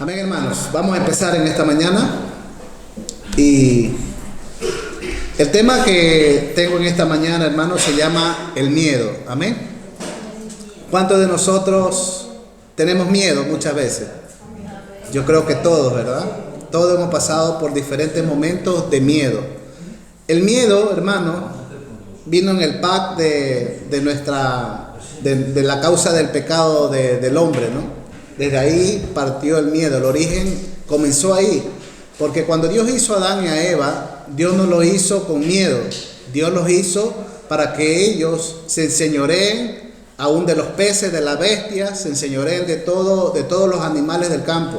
Amén, hermanos. Vamos a empezar en esta mañana. Y el tema que tengo en esta mañana, hermanos, se llama el miedo. Amén. ¿Cuántos de nosotros tenemos miedo muchas veces? Yo creo que todos, ¿verdad? Todos hemos pasado por diferentes momentos de miedo. El miedo, hermano, vino en el pack de la causa del pecado del hombre, ¿no? Desde ahí partió el miedo, el origen comenzó ahí. Porque cuando Dios hizo a Adán y a Eva, Dios no lo hizo con miedo. Dios los hizo para que ellos se enseñoreen aún de los peces, de las bestias, se enseñoreen de todos los animales del campo.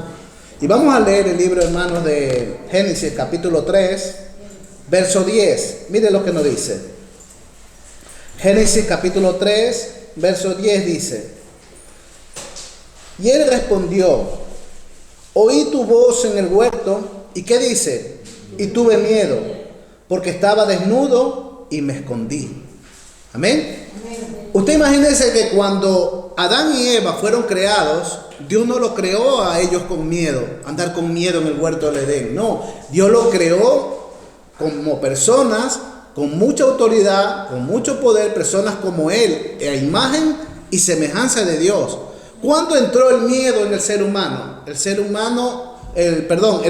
Y vamos a leer el libro, hermanos, de Génesis, capítulo 3, verso 10. Mire lo que nos dice. Génesis, capítulo 3, verso 10 dice: y él respondió: oí tu voz en el huerto. ¿Y qué dice? Y tuve miedo, porque estaba desnudo y me escondí. Amén. Usted imagínese que cuando Adán y Eva fueron creados, Dios no lo creó a ellos con miedo, andar con miedo en el huerto del Edén. No, Dios lo creó como personas con mucha autoridad, con mucho poder, personas como Él, a imagen y semejanza de Dios. ¿Cuándo entró el miedo en el ser humano? El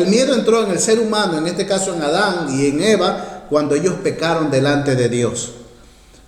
miedo entró en el ser humano, en este caso en Adán y en Eva, cuando ellos pecaron delante de Dios.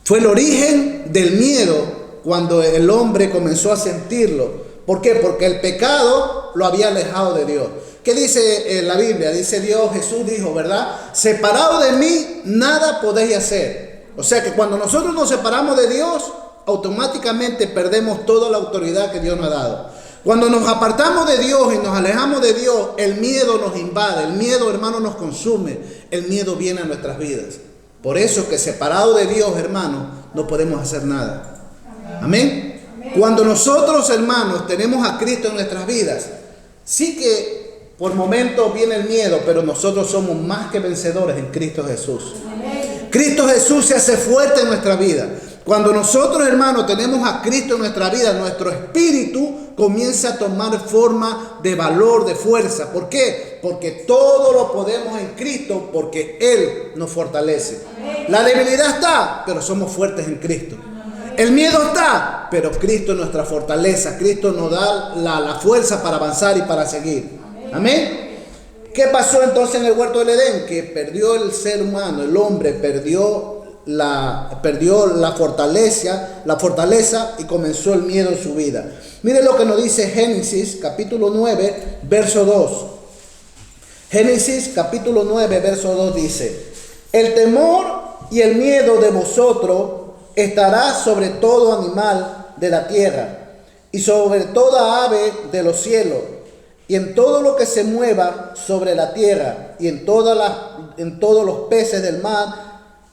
Fue el origen del miedo cuando el hombre comenzó a sentirlo. ¿Por qué? Porque el pecado lo había alejado de Dios. ¿Qué dice la Biblia? Dice Dios, Jesús dijo, ¿verdad? Separado de mí, nada podéis hacer. O sea que cuando nosotros nos separamos de Dios, automáticamente perdemos toda la autoridad que Dios nos ha dado. Cuando nos apartamos de Dios y nos alejamos de Dios, el miedo nos invade, el miedo, hermano, nos consume, el miedo viene a nuestras vidas. Por eso que separado de Dios, hermano, no podemos hacer nada. Amén. Cuando nosotros, hermanos, tenemos a Cristo en nuestras vidas, sí que por momentos viene el miedo, pero nosotros somos más que vencedores en Cristo Jesús. Cristo Jesús se hace fuerte en nuestra vida. Cuando nosotros, hermanos, tenemos a Cristo en nuestra vida, nuestro espíritu comienza a tomar forma de valor, de fuerza. ¿Por qué? Porque todo lo podemos en Cristo, porque Él nos fortalece. La debilidad está, pero somos fuertes en Cristo. El miedo está, pero Cristo es nuestra fortaleza. Cristo nos da la fuerza para avanzar y para seguir. Amén. ¿Qué pasó entonces en el huerto del Edén? Que perdió el ser humano, el hombre perdió la fortaleza y comenzó el miedo en su vida. Mire lo que nos dice Génesis capítulo 9 verso 2. Génesis capítulo 9 verso 2 dice: el temor y el miedo de vosotros estará sobre todo animal de la tierra y sobre toda ave de los cielos y en todo lo que se mueva sobre la tierra y en todos los peces del mar.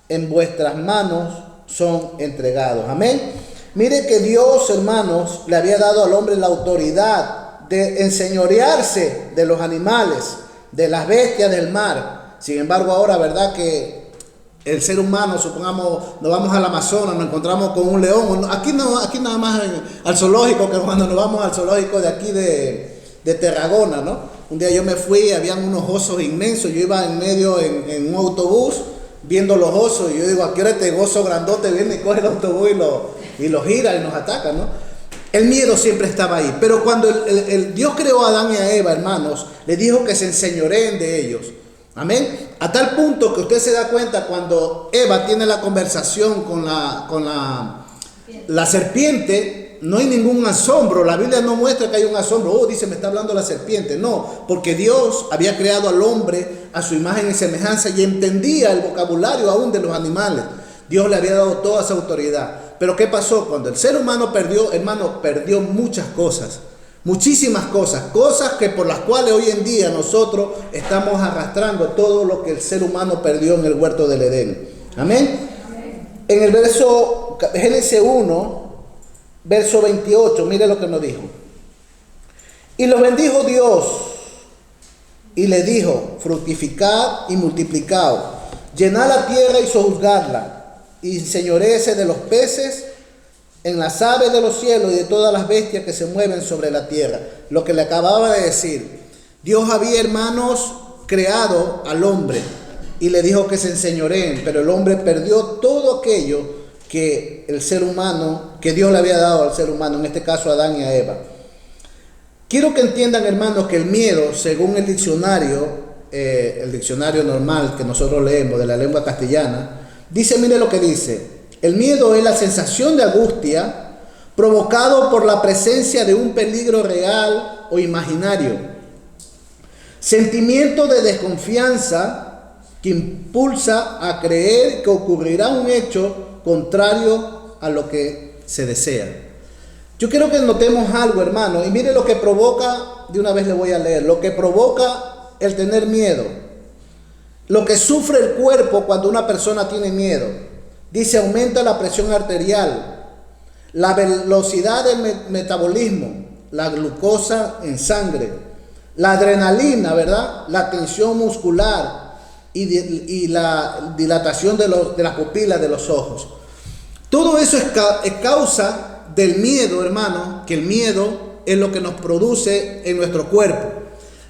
En vuestras manos son entregados. Amén. Mire que Dios, hermanos, le había dado al hombre la autoridad de enseñorearse de los animales, de las bestias del mar. Sin embargo, ahora, ¿verdad? Que el ser humano, supongamos, nos vamos al Amazonas, nos encontramos con un león. Aquí nada más al zoológico, que cuando nos vamos al zoológico de aquí de Tarragona, ¿no? Un día yo me fui, habían unos osos inmensos. Yo iba en medio en un autobús viendo los osos, y yo digo, ¿a qué hora este oso grandote viene y coge el autobús y lo gira y nos ataca, ¿no? El miedo siempre estaba ahí. Pero cuando el Dios creó a Adán y a Eva, hermanos, le dijo que se enseñoreen de ellos. Amén. A tal punto que usted se da cuenta cuando Eva tiene la conversación con la serpiente. No hay ningún asombro. La Biblia no muestra que hay un asombro. Dice, me está hablando la serpiente. No, porque Dios había creado al hombre a su imagen y semejanza y entendía el vocabulario aún de los animales. Dios le había dado toda esa autoridad. Pero ¿qué pasó? Cuando el ser humano perdió, hermano, perdió muchas cosas. Muchísimas cosas. Cosas que por las cuales hoy en día nosotros estamos arrastrando todo lo que el ser humano perdió en el huerto del Edén. Amén. En el verso Génesis 1, verso 28, mire lo que nos dijo. Y lo bendijo Dios y le dijo: fructificad y multiplicaos, llenad la tierra y sojuzgadla, y enseñoréese de los peces, en las aves de los cielos y de todas las bestias que se mueven sobre la tierra. Lo que le acababa de decir. Dios había, hermanos, creado al hombre y le dijo que se enseñoreen, pero el hombre perdió todo aquello que el ser humano, que Dios le había dado al ser humano, en este caso a Adán y a Eva. Quiero que entiendan, hermanos, que el miedo, según el diccionario normal que nosotros leemos de la lengua castellana, dice, mire lo que dice: el miedo es la sensación de angustia provocado por la presencia de un peligro real o imaginario, sentimiento de desconfianza que impulsa a creer que ocurrirá un hecho contrario a lo que se desea. Yo quiero que notemos algo, hermano, y mire lo que provoca, de una vez le voy a leer, lo que provoca el tener miedo, lo que sufre el cuerpo cuando una persona tiene miedo. Dice, aumenta la presión arterial, la velocidad del metabolismo, la glucosa en sangre, la adrenalina, ¿verdad? La tensión muscular y la dilatación de las pupilas de los ojos. Todo eso es causa del miedo, hermano, que el miedo es lo que nos produce en nuestro cuerpo.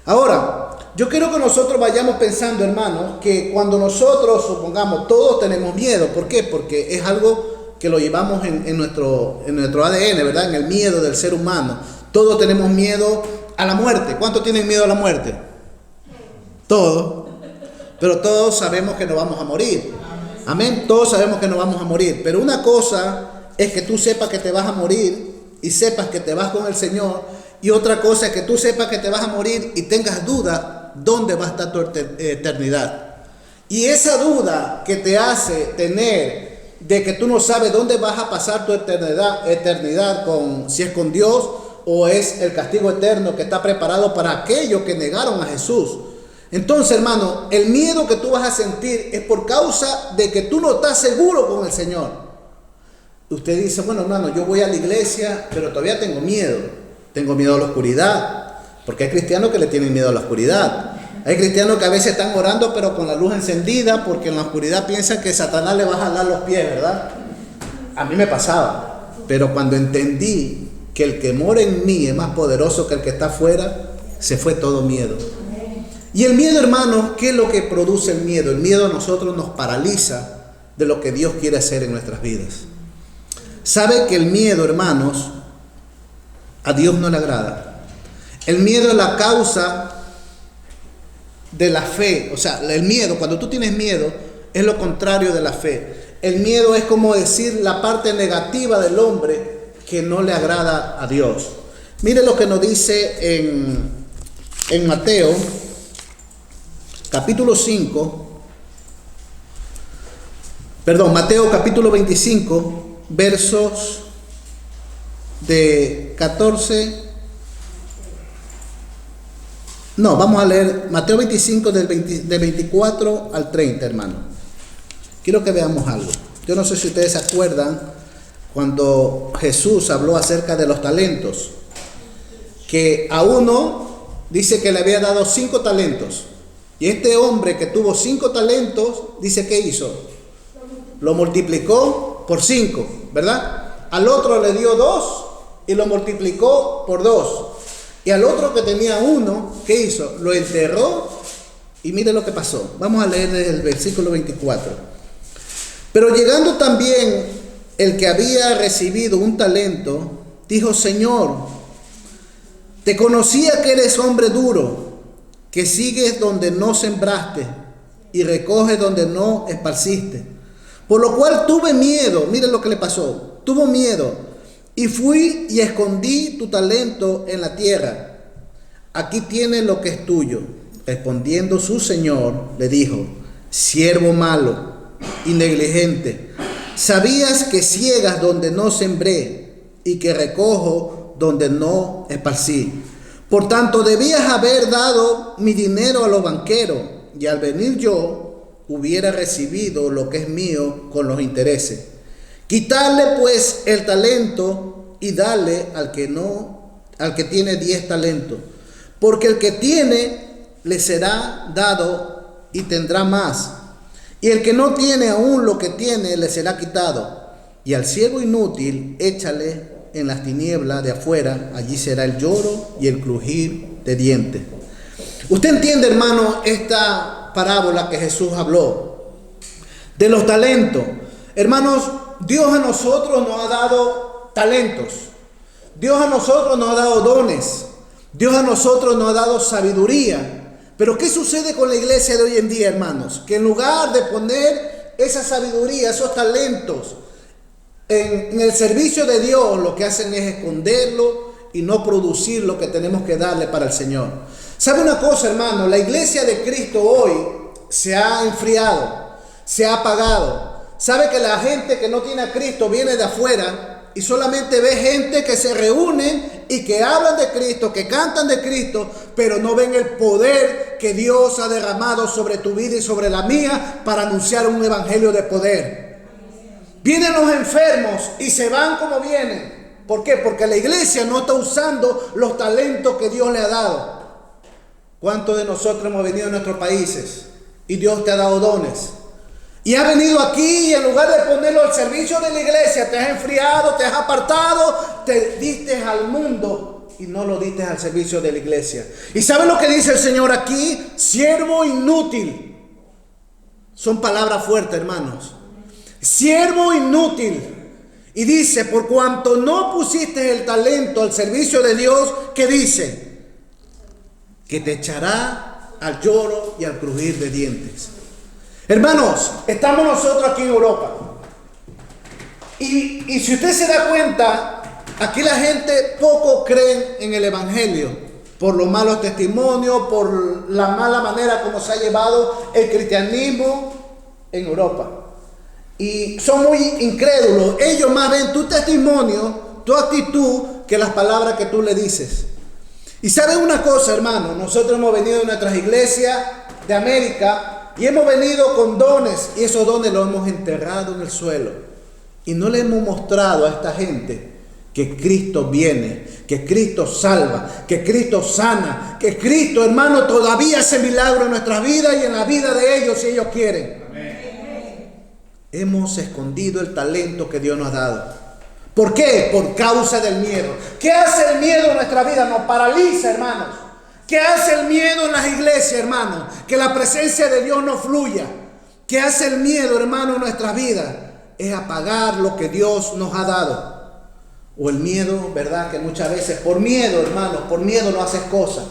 Ahora, yo quiero que nosotros vayamos pensando, hermanos, que cuando nosotros, supongamos, todos tenemos miedo. ¿Por qué? Porque es algo que lo llevamos en nuestro ADN, ¿verdad? En el miedo del ser humano. Todos tenemos miedo a la muerte. ¿Cuántos tienen miedo a la muerte? Todos. Pero todos sabemos que nos vamos a morir. Amén. Todos sabemos que nos vamos a morir. Pero una cosa es que tú sepas que te vas a morir y sepas que te vas con el Señor. Y otra cosa es que tú sepas que te vas a morir y tengas duda dónde va a estar tu eternidad. Y esa duda que te hace tener de que tú no sabes dónde vas a pasar tu eternidad si es con Dios o es el castigo eterno que está preparado para aquellos que negaron a Jesús. Entonces, hermano, el miedo que tú vas a sentir es por causa de que tú no estás seguro con el Señor. Usted dice, bueno, hermano, yo voy a la iglesia, pero todavía tengo miedo. Tengo miedo a la oscuridad, porque hay cristianos que le tienen miedo a la oscuridad. Hay cristianos que a veces están orando pero con la luz encendida porque en la oscuridad piensan que Satanás le va a jalar los pies, ¿verdad? A mí me pasaba, pero cuando entendí que el que mora en mí es más poderoso que el que está afuera, se fue todo miedo. Y el miedo, hermanos, ¿qué es lo que produce el miedo? El miedo a nosotros nos paraliza de lo que Dios quiere hacer en nuestras vidas. ¿Sabe que el miedo, hermanos, a Dios no le agrada? El miedo es la causa de la fe. O sea, el miedo, cuando tú tienes miedo, es lo contrario de la fe. El miedo es como decir la parte negativa del hombre que no le agrada a Dios. Mire lo que nos dice en Mateo, capítulo 5. Mateo capítulo 25, versos de 14. No, vamos a leer Mateo 25 de 24 al 30, hermano. Quiero que veamos algo. Yo no sé si ustedes se acuerdan cuando Jesús habló acerca de los talentos, que a uno dice que le había dado 5 talentos. Y este hombre que tuvo 5 talentos, dice que hizo, lo multiplicó por 5, ¿verdad? Al otro le dio 2 y lo multiplicó por 2. Y al otro que tenía 1, ¿qué hizo? Lo enterró y mire lo que pasó. Vamos a leer desde el versículo 24. Pero llegando también el que había recibido un talento, dijo: Señor, te conocía que eres hombre duro, que sigues donde no sembraste y recoges donde no esparciste. Por lo cual tuve miedo. Mire lo que le pasó. Tuvo miedo. Y fui y escondí tu talento en la tierra. Aquí tienes lo que es tuyo. Respondiendo su señor, le dijo: siervo malo y negligente, sabías que ciegas donde no sembré y que recojo donde no esparcí. Por tanto, debías haber dado mi dinero a los banqueros, y al venir yo hubiera recibido lo que es mío con los intereses. Quitarle pues el talento y darle al que tiene 10 talentos. Porque el que tiene le será dado y tendrá más. Y el que no tiene aún lo que tiene le será quitado. Y al siervo inútil échale en las tinieblas de afuera, allí será el lloro y el crujir de dientes. Usted entiende, hermano, esta parábola que Jesús habló de los talentos. Hermanos, Dios a nosotros nos ha dado talentos. Dios a nosotros nos ha dado dones. Dios a nosotros nos ha dado sabiduría. Pero ¿qué sucede con la iglesia de hoy en día, hermanos? Que en lugar de poner esa sabiduría, esos talentos en el servicio de Dios, lo que hacen es esconderlo y no producir lo que tenemos que darle para el Señor. ¿Sabe una cosa, hermano? La iglesia de Cristo hoy se ha enfriado, se ha apagado. ¿Sabe que la gente que no tiene a Cristo viene de afuera y solamente ve gente que se reúnen y que hablan de Cristo, que cantan de Cristo, pero no ven el poder que Dios ha derramado sobre tu vida y sobre la mía para anunciar un evangelio de poder? Vienen los enfermos y se van como vienen. ¿Por qué? Porque la iglesia no está usando los talentos que Dios le ha dado. ¿Cuántos de nosotros hemos venido a nuestros países y Dios te ha dado dones? Y has venido aquí y en lugar de ponerlo al servicio de la iglesia, te has enfriado, te has apartado, te diste al mundo y no lo diste al servicio de la iglesia. ¿Y saben lo que dice el Señor aquí? Siervo inútil. Son palabras fuertes, hermanos. Siervo inútil. Y dice, por cuanto no pusiste el talento al servicio de Dios, ¿qué dice? Que te echará al lloro y al crujir de dientes. Hermanos, estamos nosotros aquí en Europa. Y si usted se da cuenta, aquí la gente poco cree en el evangelio. Por los malos testimonios, por la mala manera como se ha llevado el cristianismo en Europa. Y son muy incrédulos. Ellos más ven tu testimonio, tu actitud, que las palabras que tú le dices. Y ¿saben una cosa, hermano? Nosotros hemos venido de nuestras iglesias de América y hemos venido con dones, y esos dones los hemos enterrado en el suelo. Y no le hemos mostrado a esta gente que Cristo viene, que Cristo salva, que Cristo sana, que Cristo, hermano, todavía hace milagros en nuestras vidas y en la vida de ellos si ellos quieren. Hemos escondido el talento que Dios nos ha dado. ¿Por qué? Por causa del miedo. ¿Qué hace el miedo en nuestra vida? Nos paraliza, hermanos. ¿Qué hace el miedo en las iglesias, hermanos? Que la presencia de Dios no fluya. ¿Qué hace el miedo, hermano, en nuestras vidas? Es apagar lo que Dios nos ha dado. O el miedo, ¿verdad? Que muchas veces por miedo, hermanos, por miedo no haces cosas.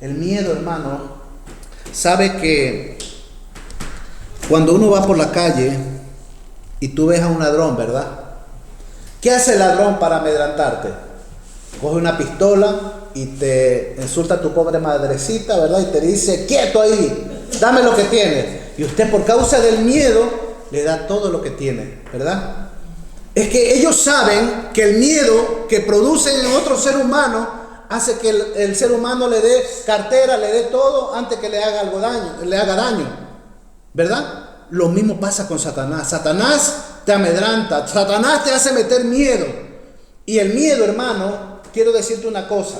El miedo, hermano, sabe que cuando uno va por la calle y tú ves a un ladrón, ¿verdad? ¿Qué hace el ladrón para amedrentarte? Coge una pistola y te insulta a tu pobre madrecita, ¿verdad? Y te dice, quieto ahí, dame lo que tienes. Y usted por causa del miedo le da todo lo que tiene, ¿verdad? Es que ellos saben que el miedo que producen en otro ser humano hace que el ser humano le dé cartera, le dé todo antes que le haga algo daño, le haga daño. ¿Verdad? Lo mismo pasa con Satanás. Satanás te amedrenta. Satanás te hace meter miedo. Y el miedo, hermano, quiero decirte una cosa.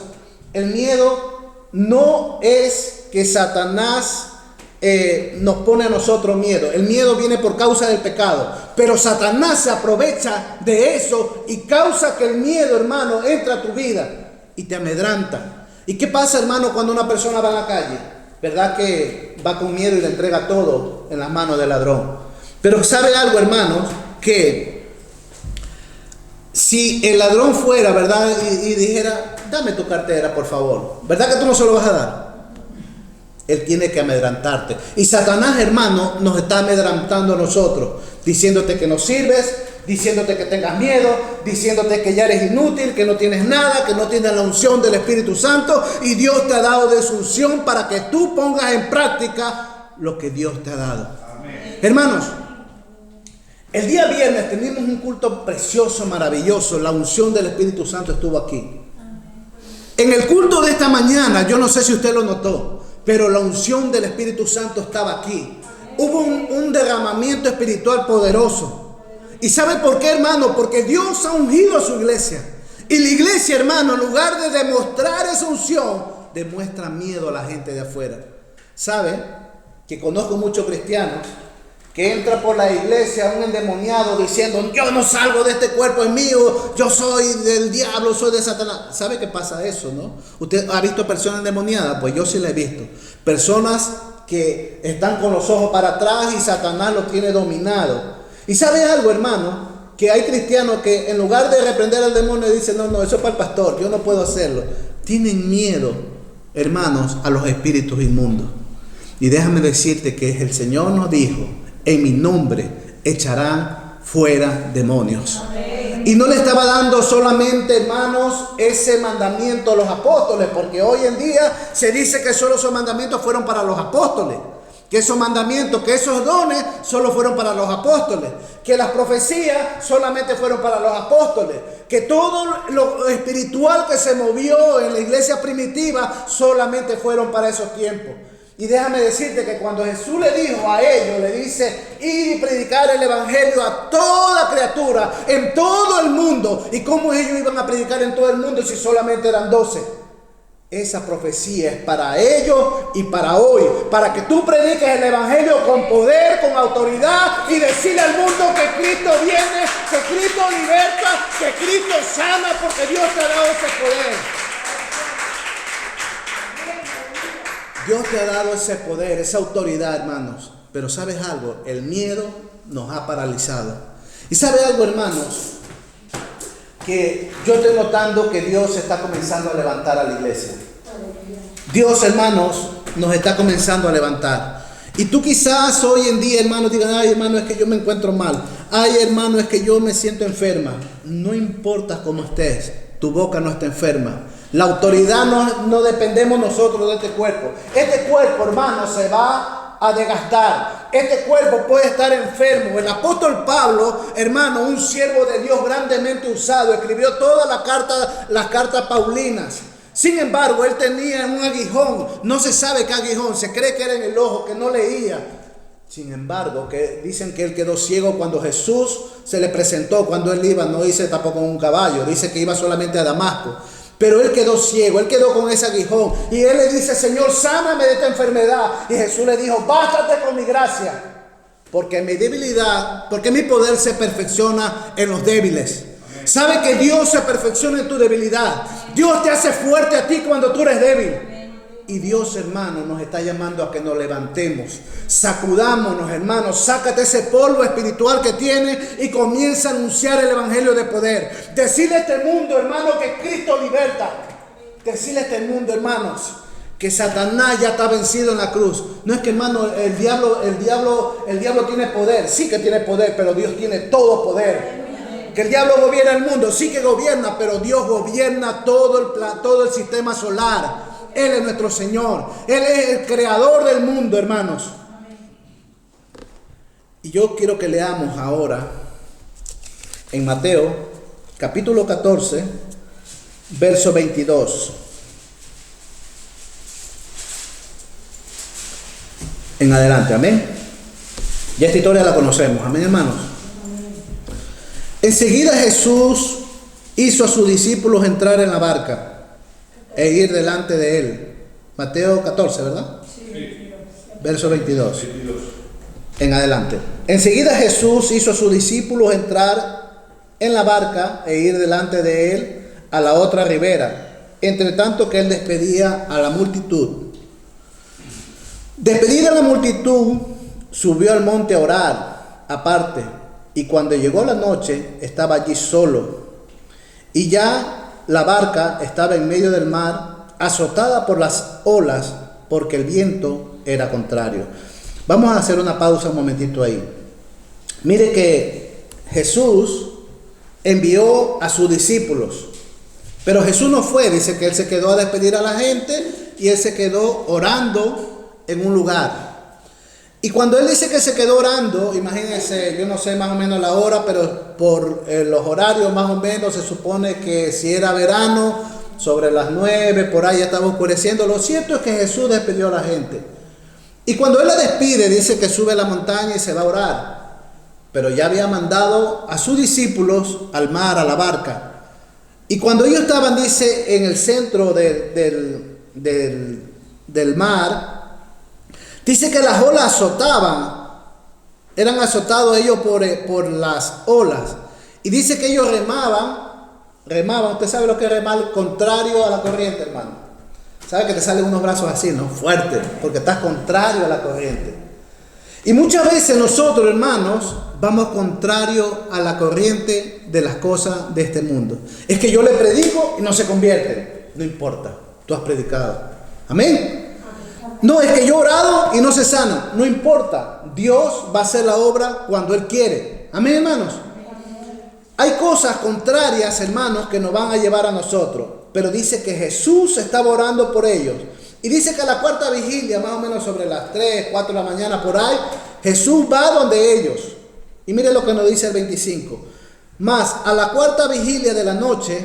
El miedo no es que Satanás nos pone a nosotros miedo. El miedo viene por causa del pecado. Pero Satanás se aprovecha de eso y causa que el miedo, hermano, entre a tu vida y te amedrenta. ¿Y qué pasa, hermano, cuando una persona va a la calle? ¿Verdad que va con miedo y le entrega todo en las manos del ladrón? Pero ¿sabe algo, hermanos? Que si el ladrón fuera, ¿verdad? Y dijera, dame tu cartera, por favor. ¿Verdad que tú no se lo vas a dar? Él tiene que amedrentarte. Y Satanás, hermano, nos está amedrentando a nosotros, diciéndote que no sirves, diciéndote que tengas miedo, diciéndote que ya eres inútil, que no tienes nada, que no tienes la unción del Espíritu Santo, y Dios te ha dado de su unción para que tú pongas en práctica lo que Dios te ha dado. Amén. Hermanos, el día viernes tenemos un culto precioso, maravilloso. La unción del Espíritu Santo estuvo aquí. En el culto de esta mañana, yo no sé si usted lo notó, pero la unción del Espíritu Santo estaba aquí. Hubo un derramamiento espiritual poderoso. ¿Y sabe por qué, hermano? Porque Dios ha ungido a su iglesia. Y la iglesia, hermano, en lugar de demostrar esa unción, demuestra miedo a la gente de afuera. ¿Sabe? Que conozco muchos cristianos que entra por la iglesia un endemoniado diciendo: yo no salgo de este cuerpo, es mío, yo soy del diablo, soy de Satanás. ¿Sabe qué pasa eso, no? ¿Usted ha visto personas endemoniadas? Pues yo sí la he visto. Personas que están con los ojos para atrás y Satanás los tiene dominado. ¿Y sabe algo, hermano? Que hay cristianos que en lugar de reprender al demonio dicen: no, eso es para el pastor, yo no puedo hacerlo. Tienen miedo, hermanos, a los espíritus inmundos. Y déjame decirte que el Señor nos dijo: en mi nombre echarán fuera demonios. Amén. Y no le estaba dando solamente, hermanos, ese mandamiento a los apóstoles, porque hoy en día se dice que solo esos mandamientos fueron para los apóstoles, que esos mandamientos, que esos dones solo fueron para los apóstoles, que las profecías solamente fueron para los apóstoles, que todo lo espiritual que se movió en la iglesia primitiva solamente fueron para esos tiempos. Y déjame decirte que cuando Jesús le dijo a ellos, le dice: ir y predicar el evangelio a toda criatura en todo el mundo. ¿Y cómo ellos iban a predicar en todo el mundo si solamente eran 12? Esa profecía es para ellos y para hoy, para que tú prediques el evangelio con poder, con autoridad, y decirle al mundo que Cristo viene, que Cristo liberta, que Cristo sana, porque Dios te ha dado ese poder. Dios te ha dado ese poder, esa autoridad, hermanos. Pero ¿sabes algo? El miedo nos ha paralizado. ¿Y sabe algo, hermanos? Que yo estoy notando que Dios está comenzando a levantar a la iglesia. Dios, hermanos, nos está comenzando a levantar. Y tú quizás hoy en día, hermano, digan: ay, hermano, es que yo me encuentro mal. Ay, hermano, es que yo me siento enferma. No importa cómo estés, tu boca no está enferma. La autoridad no dependemos nosotros de este cuerpo. Este cuerpo, hermano, se va a desgastar. Este cuerpo puede estar enfermo. El apóstol Pablo, hermano, un siervo de Dios grandemente usado, escribió todas las cartas paulinas. Sin embargo, él tenía un aguijón. No se sabe qué aguijón. Se cree que era en el ojo, que no leía. Sin embargo, que dicen que él quedó ciego cuando Jesús se le presentó. Cuando él iba, no dice tampoco con un caballo. Dice que iba solamente a Damasco. Pero él quedó ciego, él quedó con ese aguijón. Y él le dice: Señor, sáname de esta enfermedad. Y Jesús le dijo: bástate con mi gracia. Porque mi debilidad, porque mi poder se perfecciona en los débiles. ¿Sabe que Dios se perfecciona en tu debilidad? Dios te hace fuerte a ti cuando tú eres débil. Y Dios, hermano, nos está llamando a que nos levantemos. Sacudámonos, hermanos. Sácate ese polvo espiritual que tienes y comienza a anunciar el evangelio de poder. Decirle a este mundo, hermano, que Cristo liberta. Decirle a este mundo, hermanos, que Satanás ya está vencido en la cruz. No es que, hermano, el diablo tiene poder. Sí que tiene poder, pero Dios tiene todo poder. Que el diablo gobierna el mundo. Sí que gobierna, pero Dios gobierna todo el sistema solar. Él es nuestro Señor. Él es el creador del mundo, hermanos. Y yo quiero que leamos ahora en Mateo capítulo 14, verso 22. En adelante, amén. Ya esta historia la conocemos, amén, hermanos. Enseguida Jesús hizo a sus discípulos entrar en la barca e ir delante de él. Mateo 14, ¿verdad? Sí. Verso 22. En adelante. Enseguida Jesús hizo a sus discípulos entrar en la barca e ir delante de él a la otra ribera, entre tanto que él despedía a la multitud. Despedida la multitud, subió al monte a orar aparte, y cuando llegó la noche estaba allí solo. Y ya la barca estaba en medio del mar, azotada por las olas, porque el viento era contrario. Vamos a hacer una pausa un momentito ahí. Mire que Jesús envió a sus discípulos, pero Jesús no fue. Dice que él se quedó a despedir a la gente y él se quedó orando en un lugar. Y cuando él dice que se quedó orando, imagínense, yo no sé más o menos la hora, pero por los horarios más o menos se supone que si era verano, sobre las 9, por ahí ya estaba oscureciendo. Lo cierto es que Jesús despidió a la gente. Y cuando él la despide, dice que sube a la montaña y se va a orar. Pero ya había mandado a sus discípulos al mar, a la barca. Y cuando ellos estaban, dice, en el centro del mar, dice que las olas azotaban eran azotados ellos por las olas. Y dice que ellos remaban, usted sabe lo que es remar, contrario a la corriente, hermano. Sabe que te salen unos brazos así, ¿no? Fuerte, porque estás contrario a la corriente. Y muchas veces nosotros, hermanos, vamos contrario a la corriente de las cosas de este mundo. Es que yo le predico y no se convierten. No importa, tú has predicado. Amén. No, es que yo he orado y no se sana. No importa, Dios va a hacer la obra cuando Él quiere. Amén, hermanos. Hay cosas contrarias, hermanos, que nos van a llevar a nosotros. Pero dice que Jesús estaba orando por ellos. Y dice que a la cuarta vigilia, más o menos sobre las 3, 4 de la mañana por ahí, Jesús va donde ellos. Y mire lo que nos dice el 25. Mas a la cuarta vigilia de la noche,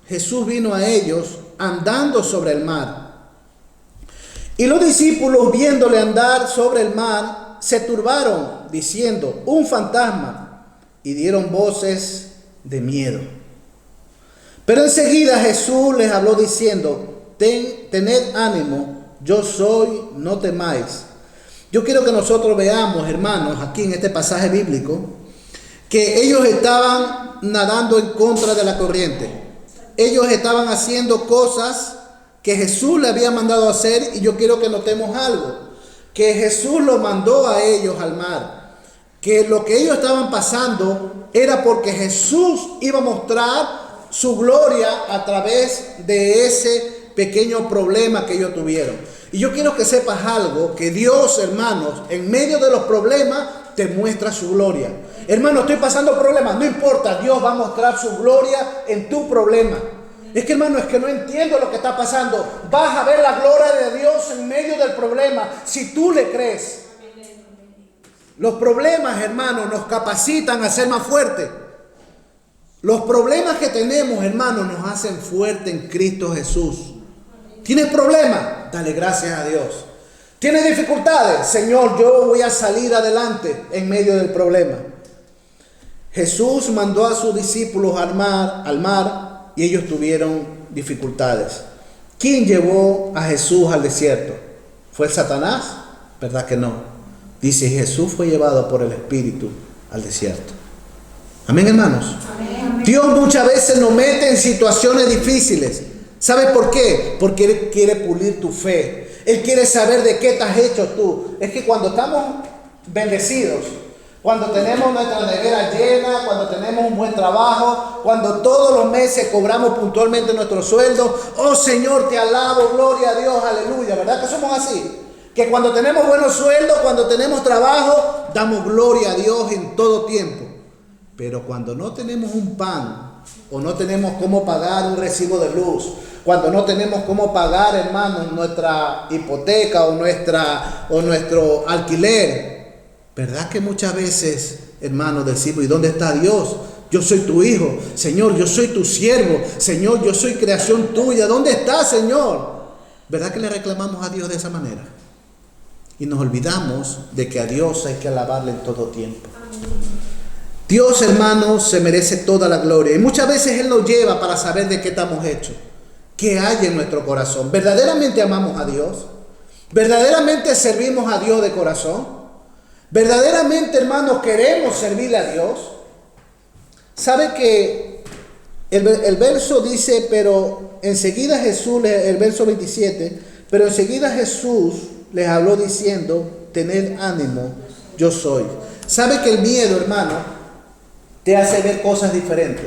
Jesús vino a ellos andando sobre el mar. Y los discípulos, viéndole andar sobre el mar, se turbaron, diciendo, un fantasma, y dieron voces de miedo. Pero enseguida Jesús les habló diciendo, tened ánimo, yo soy, no temáis. Yo quiero que nosotros veamos, hermanos, aquí en este pasaje bíblico, que ellos estaban nadando en contra de la corriente. Ellos estaban haciendo cosas que Jesús le había mandado hacer, y yo quiero que notemos algo, que Jesús lo mandó a ellos al mar, que lo que ellos estaban pasando era porque Jesús iba a mostrar su gloria a través de ese pequeño problema que ellos tuvieron. Y yo quiero que sepas algo, que Dios, hermanos, en medio de los problemas te muestra su gloria. Hermano, estoy pasando problemas, no importa, Dios va a mostrar su gloria en tu problema. Es que, hermano, es que no entiendo lo que está pasando. Vas a ver la gloria de Dios en medio del problema si tú le crees. Los problemas, hermano, nos capacitan a ser más fuertes. Los problemas que tenemos, hermano, nos hacen fuertes en Cristo Jesús. ¿Tienes problemas? Dale gracias a Dios. ¿Tienes dificultades? Señor, yo voy a salir adelante en medio del problema. Jesús mandó a sus discípulos al mar y ellos tuvieron dificultades. ¿Quién llevó a Jesús al desierto? ¿Fue Satanás? ¿Verdad que no? Dice, Jesús fue llevado por el Espíritu al desierto. Amén, hermanos. Amén. Dios muchas veces nos mete en situaciones difíciles. ¿Sabes por qué? Porque Él quiere pulir tu fe. Él quiere saber de qué estás hecho tú. Es que cuando estamos bendecidos, cuando tenemos nuestra nevera llena, cuando tenemos un buen trabajo, cuando todos los meses cobramos puntualmente nuestro sueldo, oh Señor, te alabo, gloria a Dios, aleluya. ¿Verdad que somos así? Que cuando tenemos buenos sueldos, cuando tenemos trabajo, damos gloria a Dios en todo tiempo. Pero cuando no tenemos un pan, o no tenemos cómo pagar un recibo de luz, cuando no tenemos cómo pagar, hermanos, nuestra hipoteca o nuestro alquiler, ¿verdad que muchas veces, hermanos, decimos, ¿y dónde está Dios? Yo soy tu hijo, Señor, yo soy tu siervo, Señor, yo soy creación tuya, ¿dónde está, Señor? ¿Verdad que le reclamamos a Dios de esa manera? Y nos olvidamos de que a Dios hay que alabarle en todo tiempo. Dios, hermanos, se merece toda la gloria. Y muchas veces Él nos lleva para saber de qué estamos hechos. ¿Qué hay en nuestro corazón? ¿Verdaderamente amamos a Dios? ¿Verdaderamente servimos a Dios de corazón? ¿Verdaderamente, hermanos, queremos servirle a Dios? ¿Sabe que el verso dice, pero enseguida Jesús, el verso 27, pero enseguida Jesús les habló diciendo, tened ánimo, yo soy. ¿Sabe que el miedo, hermano, te hace ver cosas diferentes?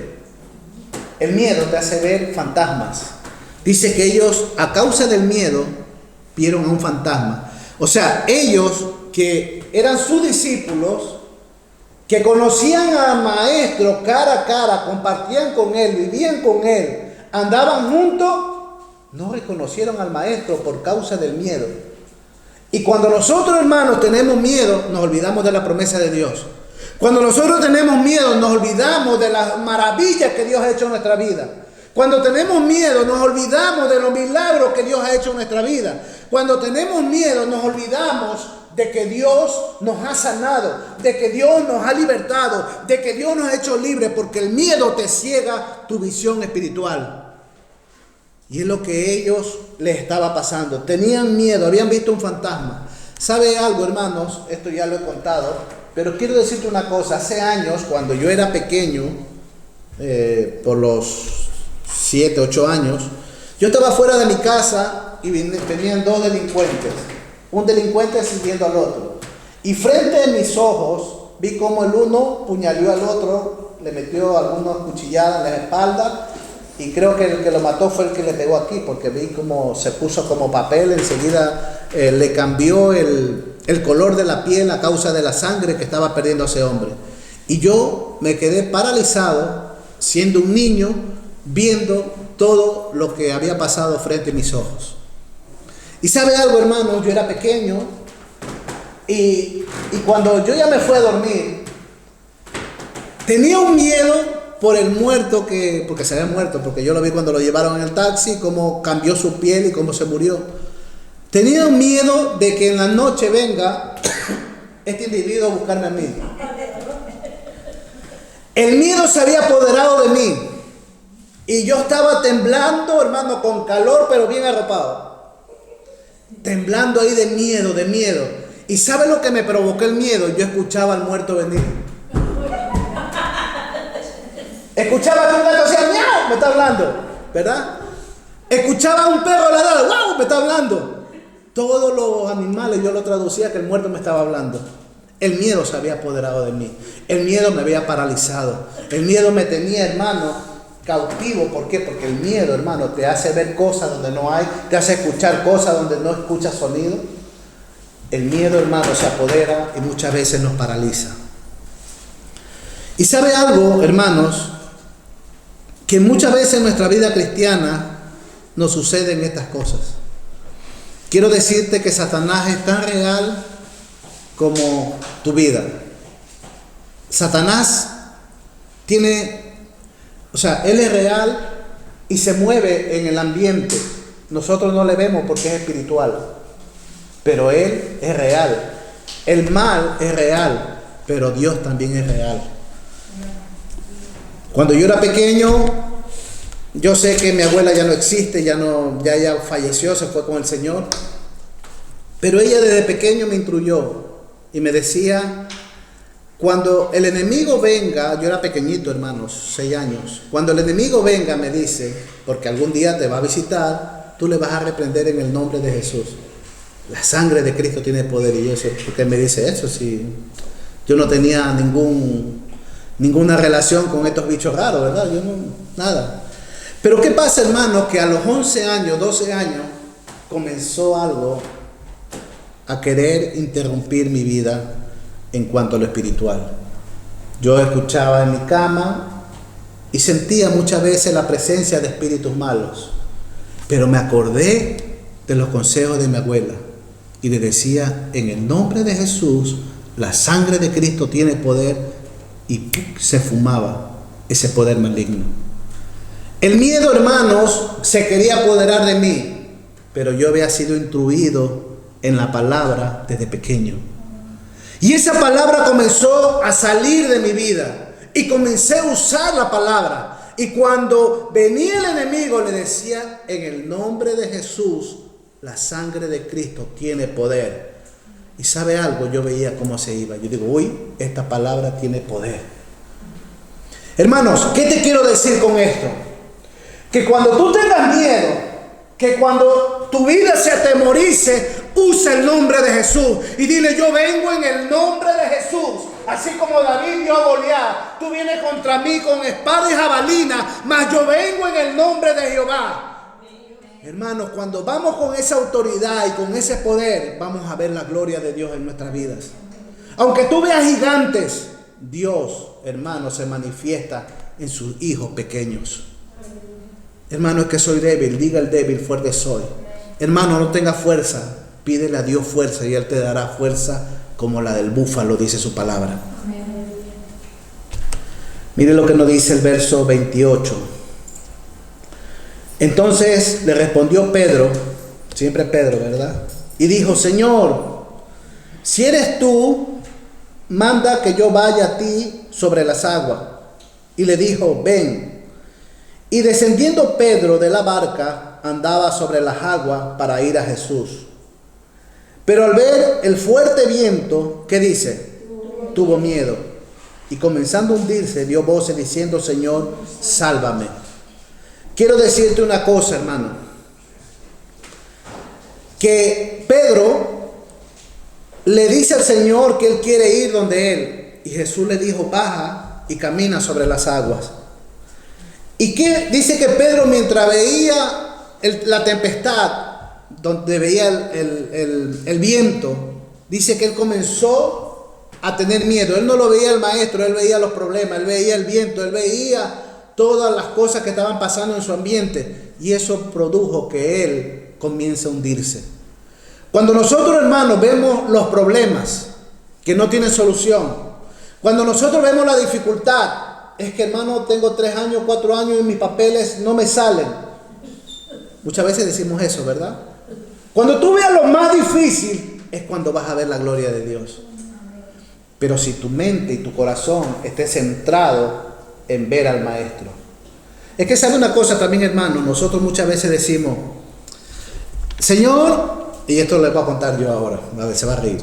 El miedo te hace ver fantasmas. Dice que ellos, a causa del miedo, vieron a un fantasma. O sea, ellos que eran sus discípulos, que conocían al maestro cara a cara, compartían con él, vivían con él, andaban juntos, no reconocieron al maestro por causa del miedo. Y cuando nosotros, hermanos, tenemos miedo, nos olvidamos de la promesa de Dios. Cuando nosotros tenemos miedo, nos olvidamos de las maravillas que Dios ha hecho en nuestra vida. Cuando tenemos miedo, nos olvidamos de los milagros que Dios ha hecho en nuestra vida. Cuando tenemos miedo, nos olvidamos de que Dios nos ha sanado, de que Dios nos ha libertado, de que Dios nos ha hecho libres, porque el miedo te ciega tu visión espiritual. Y es lo que ellos les estaba pasando. Tenían miedo, habían visto un fantasma. ¿Sabe algo, hermanos? Esto ya lo he contado, pero quiero decirte una cosa. Hace años, cuando yo era pequeño, por los 7, 8 años, yo estaba fuera de mi casa y venían dos delincuentes. Un delincuente siguiendo al otro. Y frente a mis ojos vi como el uno puñaleó al otro, le metió algunas cuchilladas en la espalda, y creo que el que lo mató fue el que le pegó aquí, porque vi como se puso como papel. Enseguida le cambió el color de la piel a causa de la sangre que estaba perdiendo ese hombre. Y yo me quedé paralizado, siendo un niño, viendo todo lo que había pasado frente a mis ojos. Y ¿sabe algo, hermano? Yo era pequeño, y cuando yo ya me fui a dormir, tenía un miedo por el muerto, porque se había muerto, porque yo lo vi cuando lo llevaron en el taxi, cómo cambió su piel y cómo se murió. Tenía un miedo de que en la noche venga este individuo a buscarme a mí. El miedo se había apoderado de mí, y yo estaba temblando, hermano, con calor, pero bien arropado. Temblando ahí de miedo, de miedo. ¿Y sabe lo que me provocó el miedo? Yo escuchaba al muerto venir. Escuchaba que un gato decía, miau, me está hablando, ¿verdad? Escuchaba a un perro ladrar, wow, me está hablando. Todos los animales yo lo traducía que el muerto me estaba hablando. El miedo se había apoderado de mí. El miedo me había paralizado. El miedo me tenía, hermano, cautivo. ¿Por qué? Porque el miedo, hermano, te hace ver cosas donde no hay, te hace escuchar cosas donde no escuchas sonido. El miedo, hermano, se apodera y muchas veces nos paraliza. Y ¿sabe algo, hermanos? Que muchas veces en nuestra vida cristiana nos suceden estas cosas. Quiero decirte que Satanás es tan real como tu vida. Satanás él es real y se mueve en el ambiente. Nosotros no le vemos porque es espiritual, pero él es real. El mal es real, pero Dios también es real. Cuando yo era pequeño, yo sé que mi abuela ya no existe, ya falleció, se fue con el Señor. Pero ella desde pequeño me instruyó y me decía, cuando el enemigo venga, yo era pequeñito, hermanos, 6 años. Cuando el enemigo venga, me dice, porque algún día te va a visitar, tú le vas a reprender en el nombre de Jesús. La sangre de Cristo tiene poder. Y yo sé, ¿por qué me dice eso? Si yo no tenía ninguna relación con estos bichos raros, ¿verdad? Yo no, nada. Pero ¿qué pasa, hermano? Que a los 11 años, 12 años, comenzó algo a querer interrumpir mi vida en cuanto a lo espiritual. Yo escuchaba en mi cama y sentía muchas veces la presencia de espíritus malos. Pero me acordé de los consejos de mi abuela y le decía, en el nombre de Jesús, la sangre de Cristo tiene poder, y se fumaba ese poder maligno. El miedo, hermanos, se quería apoderar de mí, pero yo había sido instruido en la palabra desde pequeño. Y esa palabra comenzó a salir de mi vida y comencé a usar la palabra. Y cuando venía el enemigo le decía, en el nombre de Jesús, la sangre de Cristo tiene poder. Y ¿sabe algo? Yo veía cómo se iba. Yo digo, uy, esta palabra tiene poder. Hermanos, ¿qué te quiero decir con esto? Que cuando tú tengas miedo, que cuando tu vida se atemorice, usa el nombre de Jesús y dile, yo vengo en el nombre de Jesús. Así como David dio a Goliat, tú vienes contra mí con espada y jabalina, mas yo vengo en el nombre de Jehová. Hermanos, cuando vamos con esa autoridad y con ese poder, vamos a ver la gloria de Dios en nuestras vidas. Aunque tú veas gigantes, Dios, hermano, se manifiesta en sus hijos pequeños. Hermano, es que soy débil, diga el débil, fuerte soy. Hermano, no tenga fuerza, pídele a Dios fuerza y Él te dará fuerza como la del búfalo, dice su palabra. Mire lo que nos dice el verso 28. Entonces le respondió Pedro, siempre Pedro, ¿verdad? Y dijo, Señor, si eres tú, manda que yo vaya a ti sobre las aguas. Y le dijo, ven. Y descendiendo Pedro de la barca, andaba sobre las aguas para ir a Jesús. Pero al ver el fuerte viento, ¿qué dice? Tuvo miedo. Y comenzando a hundirse, dio voces diciendo: Señor, sálvame. Quiero decirte una cosa, hermano. Que Pedro le dice al Señor que él quiere ir donde él. Y Jesús le dijo: baja y camina sobre las aguas. ¿Y qué dice? Que Pedro, mientras veía la tempestad, donde veía el viento, dice que él comenzó a tener miedo. Él no lo veía el maestro, él veía los problemas, él veía el viento, él veía todas las cosas que estaban pasando en su ambiente, y eso produjo que él comience a hundirse. Cuando nosotros, hermanos, vemos los problemas que no tienen solución, cuando nosotros vemos la dificultad, es que, hermano, tengo 3 años, 4 años y mis papeles no me salen. Muchas veces decimos eso, ¿verdad? Cuando tú veas lo más difícil, es cuando vas a ver la gloria de Dios. Pero si tu mente y tu corazón esté centrado en ver al Maestro. Es que sabe una cosa también, hermano, nosotros muchas veces decimos: Señor, y esto les voy a contar yo ahora, a ver, se va a reír.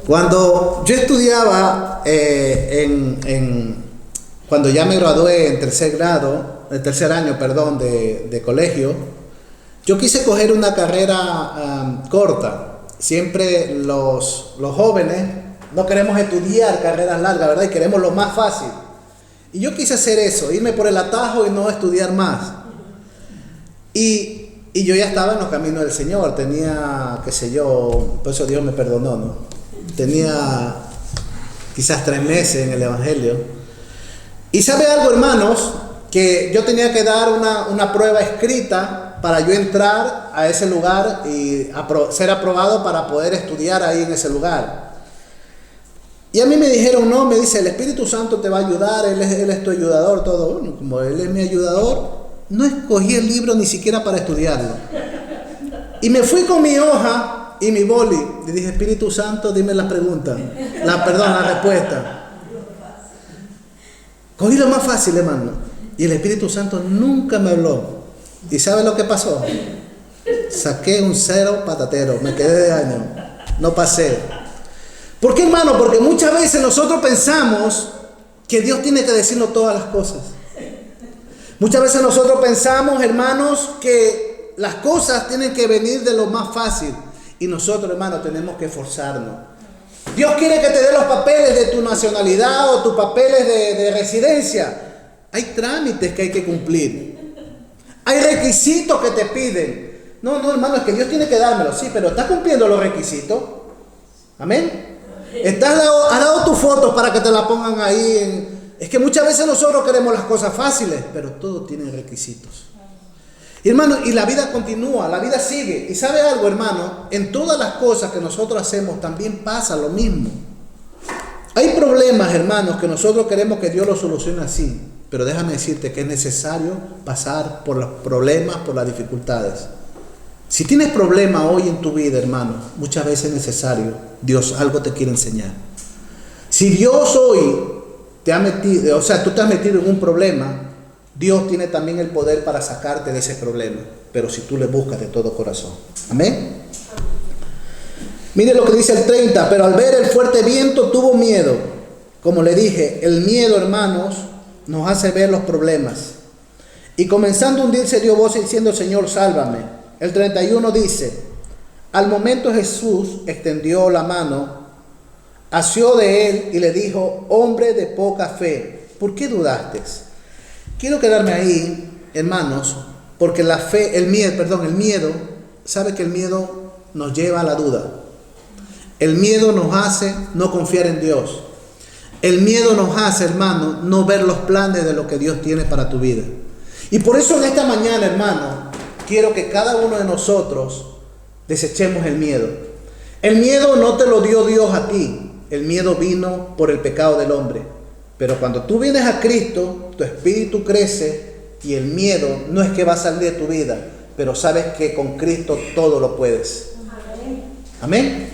Cuando yo estudiaba, cuando ya me gradué en tercer año de colegio, yo quise coger una carrera corta. Siempre los jóvenes no queremos estudiar carreras largas, ¿verdad? Y queremos lo más fácil. Y yo quise hacer eso, irme por el atajo y no estudiar más. Y yo ya estaba en los caminos del Señor, tenía, qué sé yo, por eso Dios me perdonó, ¿no? Tenía quizás 3 meses en el Evangelio. Y ¿sabe algo, hermanos? Que yo tenía que dar una prueba escrita para yo entrar a ese lugar y ser aprobado para poder estudiar ahí en ese lugar. Y a mí me dijeron: no, me dice, el Espíritu Santo te va a ayudar, Él es tu ayudador, todo. Bueno, como Él es mi ayudador, no escogí el libro ni siquiera para estudiarlo. Y me fui con mi hoja y mi boli. Le dije: Espíritu Santo, dime las preguntas. La respuesta. Cogí lo más fácil, hermano. Y el Espíritu Santo nunca me habló. ¿Y sabe lo que pasó? Saqué un 0 patatero. Me quedé de año. No pasé. ¿Por qué, hermano? Porque muchas veces nosotros pensamos que Dios tiene que decirnos todas las cosas. Muchas veces nosotros pensamos, hermanos, que las cosas tienen que venir de lo más fácil. Y nosotros, hermanos, tenemos que esforzarnos. Dios quiere que te dé los papeles de tu nacionalidad o tus papeles de residencia. Hay trámites que hay que cumplir. Hay requisitos que te piden. No, hermano, es que Dios tiene que dármelo. Sí, pero ¿estás cumpliendo los requisitos? Amén. ¿Has dado tus fotos para que te la pongan ahí? Es que muchas veces nosotros queremos las cosas fáciles, pero todo tiene requisitos. Y, hermano, y la vida continúa, la vida sigue. Y ¿sabe algo, hermano? En todas las cosas que nosotros hacemos también pasa lo mismo. Hay problemas, hermanos, que nosotros queremos que Dios los solucione así. Pero déjame decirte que es necesario pasar por los problemas, por las dificultades. Si tienes problemas hoy en tu vida, hermano, muchas veces es necesario. Dios algo te quiere enseñar. Si Dios hoy te ha metido, tú te has metido en un problema, Dios tiene también el poder para sacarte de ese problema. Pero si tú le buscas de todo corazón. Amén. Mire lo que dice el 30. Pero al ver el fuerte viento tuvo miedo. Como le dije, el miedo, hermanos, nos hace ver los problemas. Y comenzando a hundirse dio voz diciendo: Señor, sálvame. El 31 dice: al momento Jesús extendió la mano, asió de él y le dijo: hombre de poca fe, ¿por qué dudaste? Quiero quedarme ahí, hermanos, porque el miedo, sabe que el miedo nos lleva a la duda. El miedo nos hace no confiar en Dios. El miedo nos hace, hermano, no ver los planes de lo que Dios tiene para tu vida. Y por eso en esta mañana, hermano, quiero que cada uno de nosotros desechemos el miedo. El miedo no te lo dio Dios a ti. El miedo vino por el pecado del hombre. Pero cuando tú vienes a Cristo, tu espíritu crece y el miedo no es que va a salir de tu vida, pero sabes que con Cristo todo lo puedes. Amén.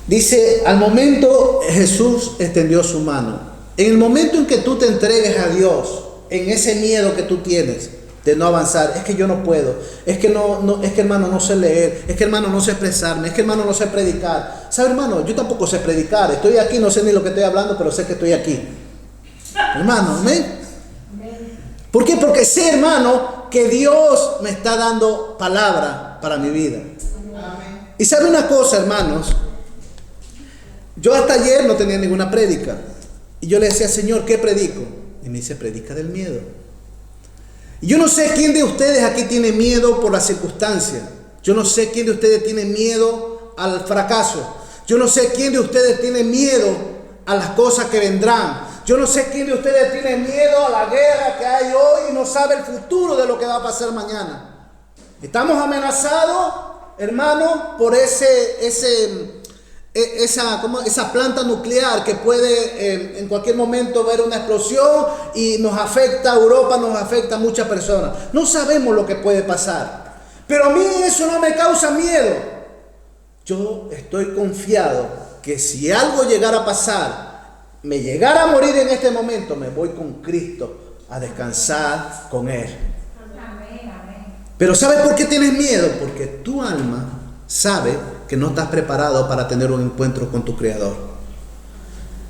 Dice: al momento Jesús extendió su mano. En el momento en que tú te entregues a Dios, en ese miedo que tú tienes, de no avanzar. Es que yo no puedo, es que es que hermano no sé leer, es que hermano no sé expresarme, es que hermano no sé predicar. ¿Sabe, hermano? Yo tampoco sé predicar, estoy aquí, no sé ni lo que estoy hablando, pero sé que estoy aquí. Hermano, amén. ¿Por qué? Porque sé, hermano, que Dios me está dando palabra para mi vida. Y sabe una cosa, hermanos, yo hasta ayer no tenía ninguna prédica. Y yo le decía, Señor, ¿qué predico? Y me dice, predica del miedo. Y yo no sé quién de ustedes aquí tiene miedo por las circunstancias. Yo no sé quién de ustedes tiene miedo al fracaso. Yo no sé quién de ustedes tiene miedo a las cosas que vendrán. Yo no sé quién de ustedes tiene miedo a la guerra que hay hoy y no sabe el futuro de lo que va a pasar mañana. Estamos amenazados, hermano, por esa planta nuclear que puede en cualquier momento ver una explosión y nos afecta a Europa, nos afecta a muchas personas. No sabemos lo que puede pasar, pero a mí eso no me causa miedo. Yo estoy confiado que si algo llegara a pasar, me llegara a morir en este momento, me voy con Cristo a descansar con Él. Pero ¿sabes por qué tienes miedo? Porque tu alma sabe que no estás preparado para tener un encuentro con tu Creador.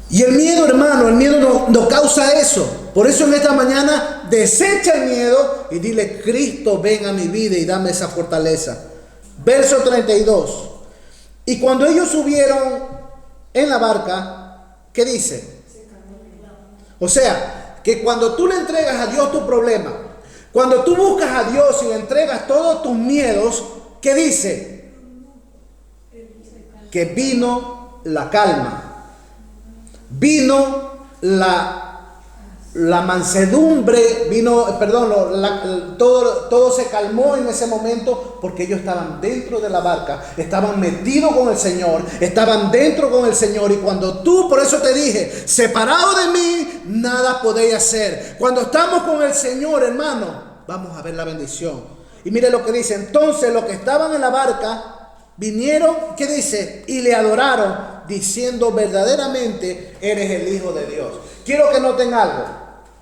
Y el miedo, hermano, el miedo nos causa eso. Por eso en esta mañana desecha el miedo y dile, Cristo, ven a mi vida y dame esa fortaleza. Verso 32. Y cuando ellos subieron en la barca, ¿qué dice? O sea, que cuando tú le entregas a Dios tu problema, cuando tú buscas a Dios y le entregas todos tus miedos, ¿qué dice? Que vino la calma, vino la mansedumbre, todo se calmó en ese momento porque ellos estaban dentro de la barca, estaban metidos con el Señor, estaban dentro con el Señor. Y cuando tú, por eso te dije, separado de mí, nada podéis hacer. Cuando estamos con el Señor, hermano, vamos a ver la bendición. Y mire lo que dice, entonces los que estaban en la barca vinieron, ¿qué dice? Y le adoraron, diciendo, verdaderamente eres el Hijo de Dios. Quiero que noten algo,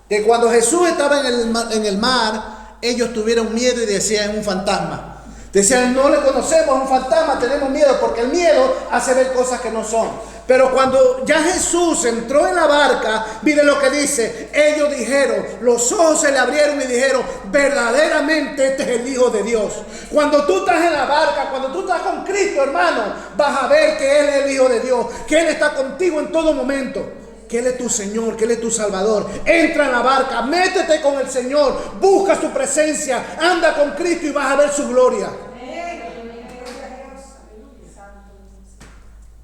que cuando Jesús estaba en el mar, ellos tuvieron miedo y decían, es un fantasma. Decían, no le conocemos, es un fantasma, tenemos miedo, porque el miedo hace ver cosas que no son. Pero cuando ya Jesús entró en la barca, miren lo que dice, ellos dijeron, los ojos se le abrieron y dijeron, verdaderamente este es el Hijo de Dios. Cuando tú estás en la barca, cuando tú estás con Cristo, hermano, vas a ver que Él es el Hijo de Dios, que Él está contigo en todo momento, que Él es tu Señor, que Él es tu Salvador. Entra en la barca, métete con el Señor, busca su presencia, anda con Cristo y vas a ver su gloria.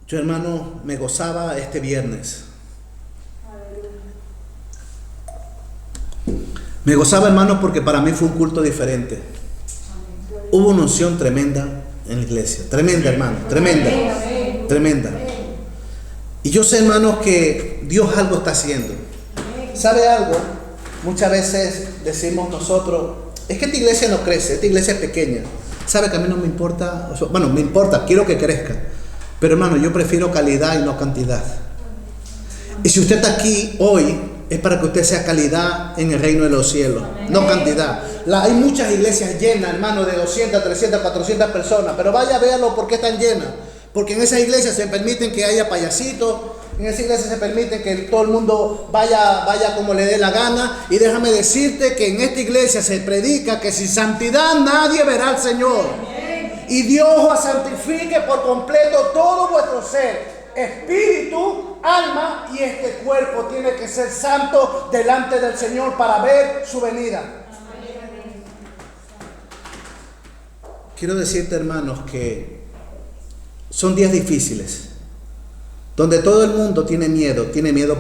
Yo, hermano, me gozaba este viernes. Me gozaba, hermano, porque para mí fue un culto diferente. Hubo una unción tremenda en la iglesia. Tremenda, hermano, tremenda, tremenda. Y yo sé, hermanos, que Dios algo está haciendo. ¿Sabe algo? Muchas veces decimos nosotros, es que esta iglesia no crece, esta iglesia es pequeña. ¿Sabe que a mí no me importa? Bueno, me importa, quiero que crezca. Pero, hermano, yo prefiero calidad y no cantidad. Y si usted está aquí hoy, es para que usted sea calidad en el reino de los cielos, no cantidad. Hay muchas iglesias llenas, hermano, de 200, 300, 400 personas. Pero vaya a verlo, ¿por qué están llenas? Porque en esas iglesias se permiten que haya payasitos, en esas iglesias se permiten que todo el mundo vaya como le dé la gana. Y déjame decirte que en esta iglesia se predica que sin santidad nadie verá al Señor. Y Dios os santifique por completo todo vuestro ser, espíritu, alma y este cuerpo tiene que ser santo delante del Señor para ver su venida. Quiero decirte, hermanos, que son días difíciles, donde todo el mundo tiene miedo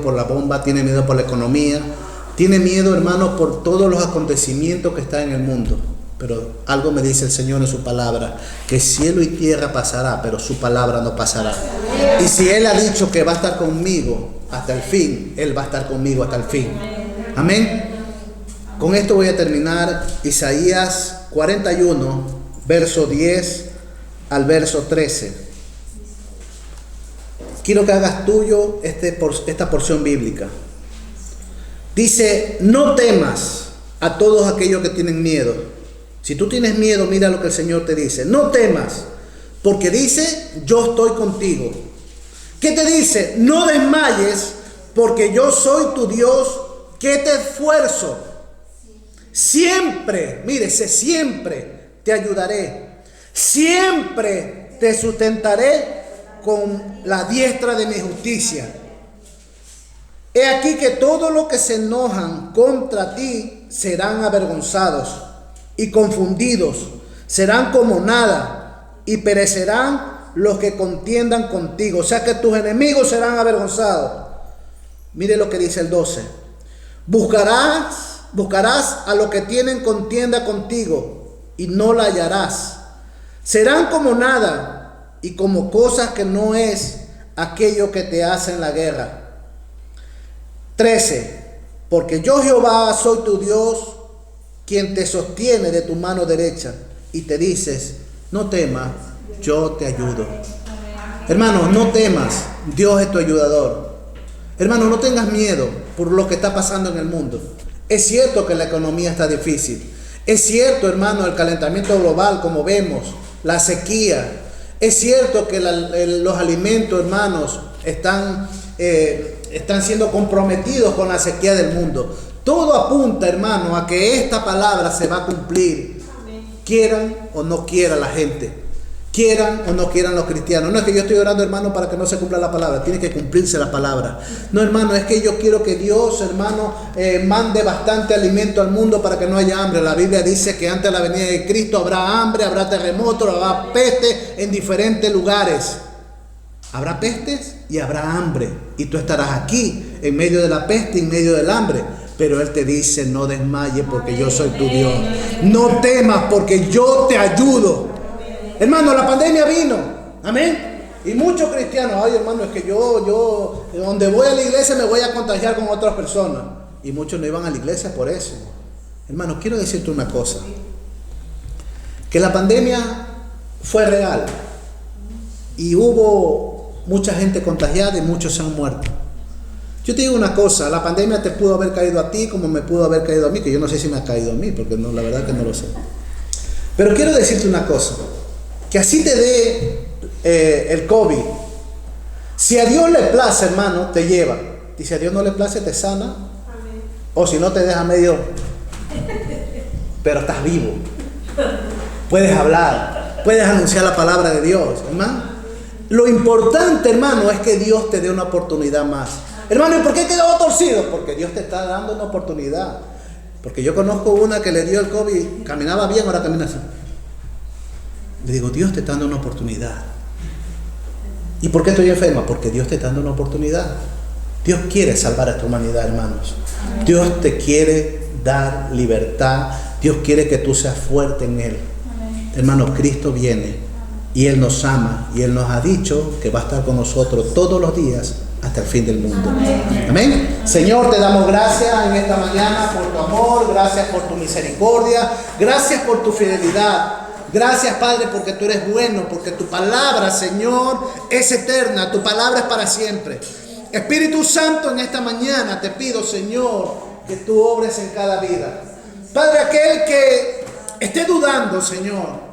por la bomba, tiene miedo por la economía, tiene miedo, hermanos, por todos los acontecimientos que están en el mundo. Pero algo me dice el Señor en su palabra, que cielo y tierra pasará, pero su palabra no pasará. Y si Él ha dicho que va a estar conmigo hasta el fin, Él va a estar conmigo hasta el fin. Amén. Con esto voy a terminar. Isaías 41, verso 10 al verso 13. Quiero que hagas tuyo esta porción bíblica. Dice, no temas, a todos aquellos que tienen miedo. Si tú tienes miedo, mira lo que el Señor te dice. No temas, porque dice, yo estoy contigo. ¿Qué te dice? No desmayes, porque yo soy tu Dios, que te esfuerzo. Siempre, mírese, siempre te ayudaré. Siempre te sustentaré con la diestra de mi justicia. He aquí que todos los que se enojan contra ti serán avergonzados y confundidos, serán como nada y perecerán los que contiendan contigo. O sea que tus enemigos serán avergonzados. Mire lo que dice el 12. Buscarás a los que tienen contienda contigo y no la hallarás. Serán como nada y como cosas que no es aquello que te hacen la guerra. 13. Porque yo Jehová soy tu Dios, quien te sostiene de tu mano derecha y te dices, no temas, yo te ayudo. Hermano, no temas, Dios es tu ayudador. Hermano, no tengas miedo por lo que está pasando en el mundo. Es cierto que la economía está difícil. Es cierto, hermano, el calentamiento global, como vemos, la sequía. Es cierto que los alimentos, hermanos, están siendo comprometidos con la sequía del mundo. Todo apunta, hermano, a que esta palabra se va a cumplir. Quieran o no quiera la gente. Quieran o no quieran los cristianos. No es que yo estoy orando, hermano, para que no se cumpla la palabra. Tiene que cumplirse la palabra. No, hermano, es que yo quiero que Dios, hermano, mande bastante alimento al mundo para que no haya hambre. La Biblia dice que antes de la venida de Cristo habrá hambre, habrá terremotos, habrá peste en diferentes lugares. Habrá pestes y habrá hambre. Y tú estarás aquí, en medio de la peste, en medio del hambre. Pero Él te dice, no desmayes porque yo soy tu Dios. No temas porque yo te ayudo. Hermano, la pandemia vino, amén. Y muchos cristianos, ay hermano, es que yo donde voy a la iglesia me voy a contagiar con otras personas. Y muchos no iban a la iglesia por eso. Hermano, quiero decirte una cosa. Que la pandemia fue real. Y hubo mucha gente contagiada y muchos se han muerto. Yo te digo una cosa, la pandemia te pudo haber caído a ti como me pudo haber caído a mí, que yo no sé si me ha caído a mí, porque no, la verdad que no lo sé. Pero quiero decirte una cosa. Que así te dé el COVID. Si a Dios le place, hermano, te lleva. Y si a Dios no le place, te sana. Amén. O si no, te deja medio. Pero estás vivo. Puedes hablar. Puedes anunciar la palabra de Dios, hermano. Lo importante, hermano, es que Dios te dé una oportunidad más. Hermano, ¿y por qué quedó torcido? Porque Dios te está dando una oportunidad. Porque yo conozco una que le dio el COVID, caminaba bien, ahora camina así. Le digo, Dios te está dando una oportunidad. ¿Y por qué estoy enferma? Porque Dios te está dando una oportunidad. Dios quiere salvar a esta humanidad, hermanos. Dios te quiere dar libertad. Dios quiere que tú seas fuerte en Él. Hermanos, Cristo viene y Él nos ama y Él nos ha dicho que va a estar con nosotros todos los días hasta el fin del mundo. Amén. Señor, te damos gracias en esta mañana por tu amor, gracias por tu misericordia, gracias por tu fidelidad. Gracias, Padre, porque tú eres bueno, porque tu palabra, Señor, es eterna, tu palabra es para siempre. Espíritu Santo, en esta mañana te pido, Señor, que tú obres en cada vida. Padre, aquel que esté dudando, Señor,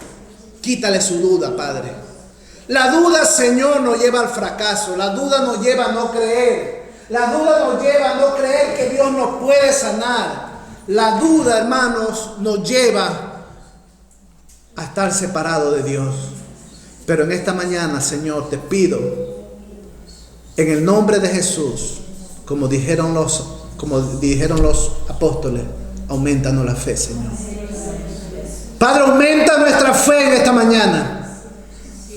quítale su duda, Padre. La duda, Señor, nos lleva al fracaso, la duda nos lleva a no creer, la duda nos lleva a no creer que Dios nos puede sanar. La duda, hermanos, nos lleva a estar separado de Dios. Pero en esta mañana, Señor, te pido en el nombre de Jesús, como dijeron los apóstoles, aumentanos la fe, Señor. Padre, aumenta nuestra fe en esta mañana.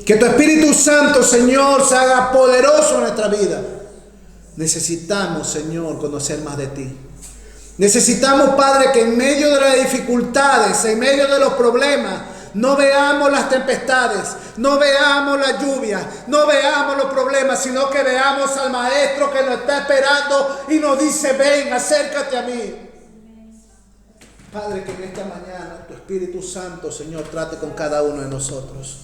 Que tu Espíritu Santo, Señor, se haga poderoso en nuestra vida. Necesitamos, Señor, conocer más de ti. Necesitamos, Padre, que en medio de las dificultades, en medio de los problemas, no veamos las tempestades, no veamos la lluvia, no veamos los problemas, sino que veamos al Maestro que nos está esperando y nos dice, ven, acércate a mí. Padre, que en esta mañana tu Espíritu Santo, Señor, trate con cada uno de nosotros.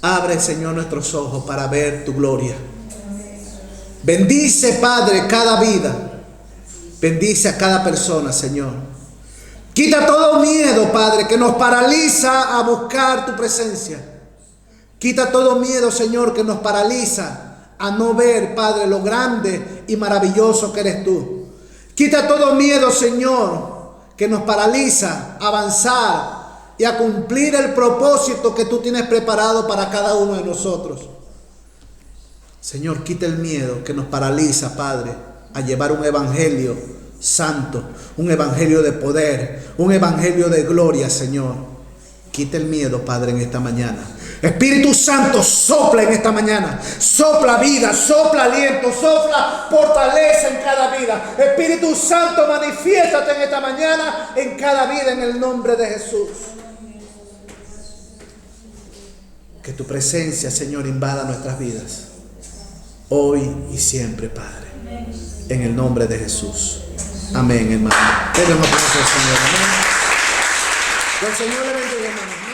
Abre, Señor, nuestros ojos para ver tu gloria. Bendice, Padre, cada vida. Bendice a cada persona, Señor. Quita todo miedo, Padre, que nos paraliza a buscar tu presencia. Quita todo miedo, Señor, que nos paraliza a no ver, Padre, lo grande y maravilloso que eres tú. Quita todo miedo, Señor, que nos paraliza a avanzar y a cumplir el propósito que tú tienes preparado para cada uno de nosotros. Señor, quita el miedo que nos paraliza, Padre, a llevar un evangelio santo, un evangelio de poder, un evangelio de gloria, Señor. Quita el miedo, Padre, en esta mañana. Espíritu Santo, sopla en esta mañana. Sopla vida, sopla aliento, sopla fortaleza en cada vida. Espíritu Santo, manifiéstate en esta mañana en cada vida en el nombre de Jesús. Que tu presencia, Señor, invada nuestras vidas hoy y siempre, Padre, en el nombre de Jesús. Amén, hermano. Denle un aplauso al Señor. Amén. Que el Señor le bendiga, hermano.